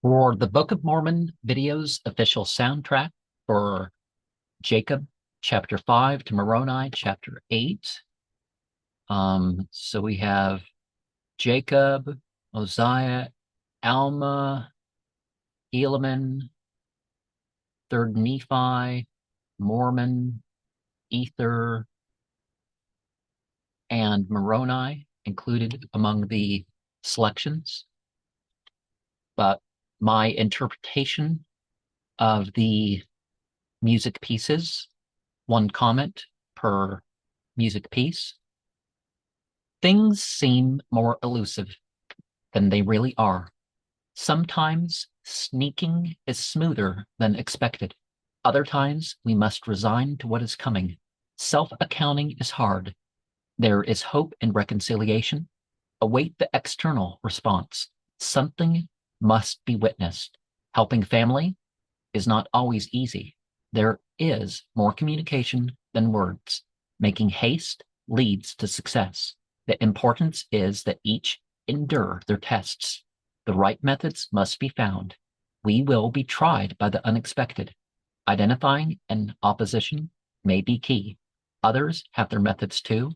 For the Book of Mormon videos official soundtrack for Jacob chapter 5 to Moroni chapter 8. So we have Jacob, Mosiah, Alma, Helaman, Third Nephi, Mormon, Ether, and Moroni included among the selections. But my interpretation of the music pieces, one comment per music piece. Things seem more elusive than they really are. Sometimes sneaking is smoother than expected. Other times we must resign to what is coming. Self-accounting is hard. There is hope in reconciliation. Await the external response. Something must be witnessed. Helping family is not always easy. There is more communication than words. Making haste leads to success. The importance is that each endure their tests. The right methods must be found. We will be tried by the unexpected. Identifying an opposition may be key. Others have their methods too.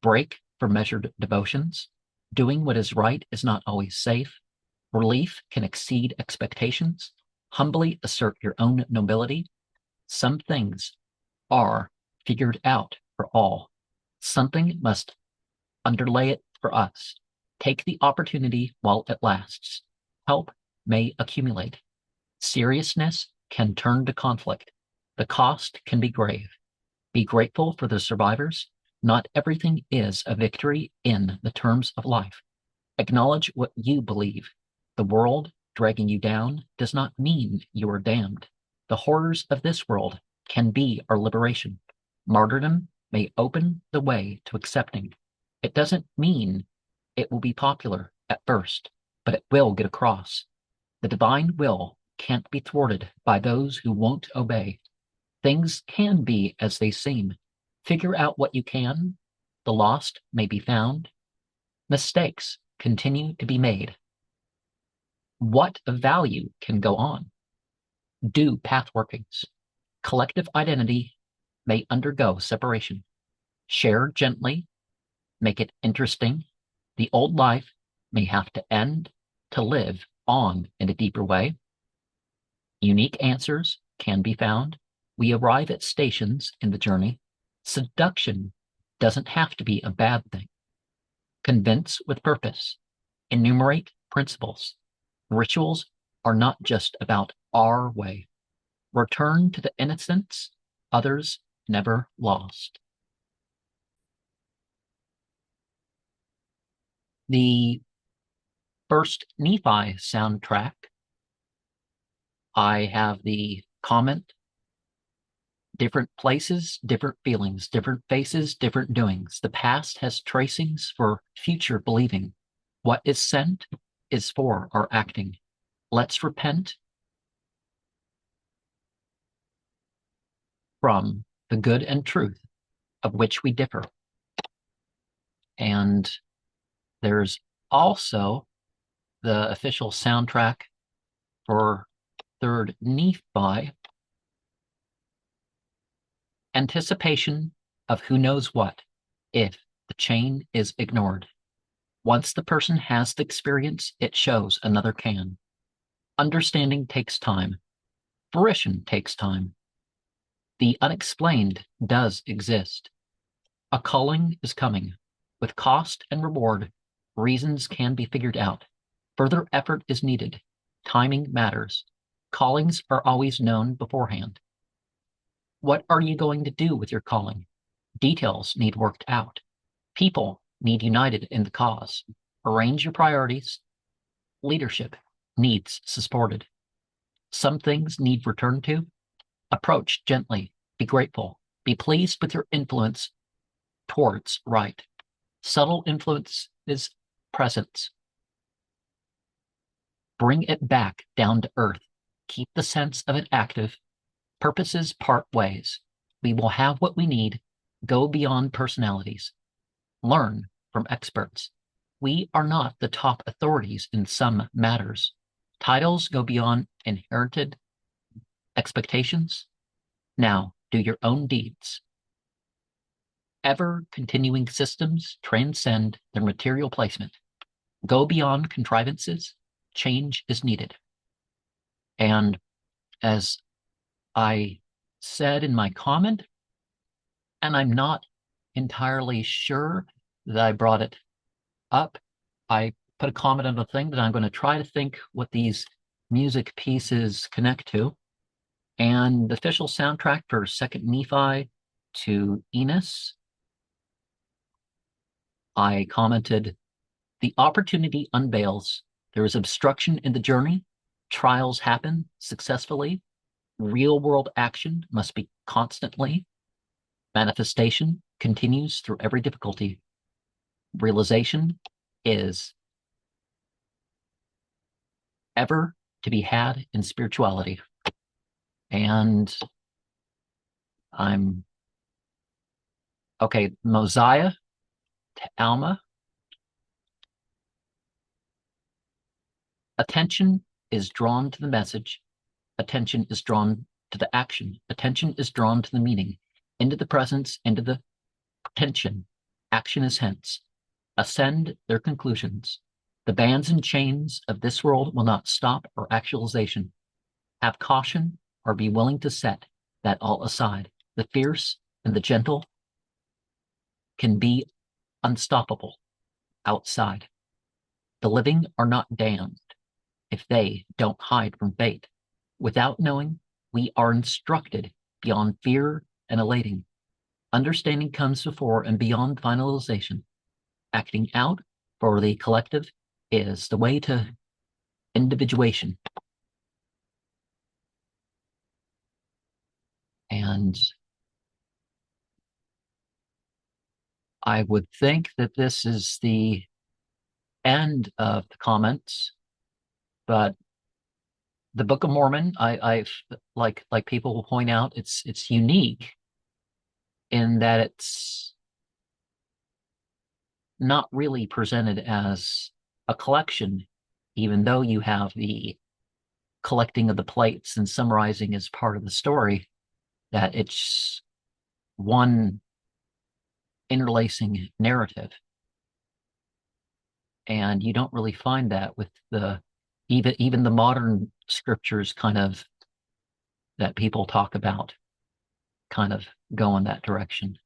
Break for measured devotions. Doing what is right is not always safe. Relief can exceed expectations. Humbly assert your own nobility. Some things are figured out for all. Something must underlay it for us. Take the opportunity while it lasts. Help may accumulate. Seriousness can turn to conflict. The cost can be grave. Be grateful for the survivors. Not everything is a victory in the terms of life. Acknowledge what you believe. The world dragging you down does not mean you are damned. The horrors of this world can be our liberation. Martyrdom may open the way to accepting. It doesn't mean it will be popular at first, but it will get across. The divine will can't be thwarted by those who won't obey. Things can be as they seem. Figure out what you can. The lost may be found. Mistakes continue to be made. What of value can go on? Do path workings. Collective identity may undergo separation. Share gently. Make it interesting. The old life may have to end to live on in a deeper way. Unique answers can be found. We arrive at stations in the journey. Seduction doesn't have to be a bad thing. Convince with purpose. Enumerate principles. Rituals are not just about our way. Return to the innocence others never lost. The first Nephi soundtrack, I have the comment, different places, different feelings, different faces, different doings. The past has tracings for future believing. What is sent is for our acting. Let's repent from the good and truth of which we differ. And there's also the official soundtrack for Third Nephi, anticipation of who knows what if the chain is ignored. Once the person has the experience, it shows another can. Understanding takes time. Fruition takes time. The unexplained does exist. A calling is coming. With cost and reward, reasons can be figured out. Further effort is needed. Timing matters. Callings are always known beforehand. What are you going to do with your calling? Details need worked out. People need united in the cause. Arrange your priorities. Leadership needs supported. Some things need returned to. Approach gently. Be grateful. Be pleased with your influence towards right. Subtle influence is presence. Bring it back down to earth. Keep the sense of it active. Purposes part ways. We will have what we need. Go beyond personalities. Learn from experts. We are not the top authorities in some matters. Titles go beyond inherited expectations. Now do your own deeds. Ever continuing systems transcend their material placement. Go beyond contrivances. Change is needed. And as I said in my comment, and I'm not entirely sure that I brought it up, I put a comment on the thing that I'm going to try to think what these music pieces connect to. And the official soundtrack for Second Nephi to Enos, I commented, the opportunity unveils. There is obstruction in the journey. Trials happen successfully. Real world action must be constantly. Manifestation continues through every difficulty. Realization is ever to be had in spirituality. And I'm okay. Mosiah to Alma. Attention is drawn to the message. Attention is drawn to the action. Attention is drawn to the meaning, into the presence, into the tension. Action is hence. Ascend their conclusions. The bands and chains of this world will not stop our actualization. Have caution or be willing to set that all aside. The fierce and the gentle can be unstoppable outside. The living are not damned if they don't hide from fate. Without knowing, we are instructed beyond fear and elating. Understanding comes before and beyond finalization. Acting out for the collective is the way to individuation. And I would think that this is the end of the comments, but the Book of Mormon, I've like people will point out, it's unique in that it's not really presented as a collection, even though you have the collecting of the plates and summarizing as part of the story, that it's one interlacing narrative. And you don't really find that with the even the modern scriptures kind of that people talk about kind of go in that direction.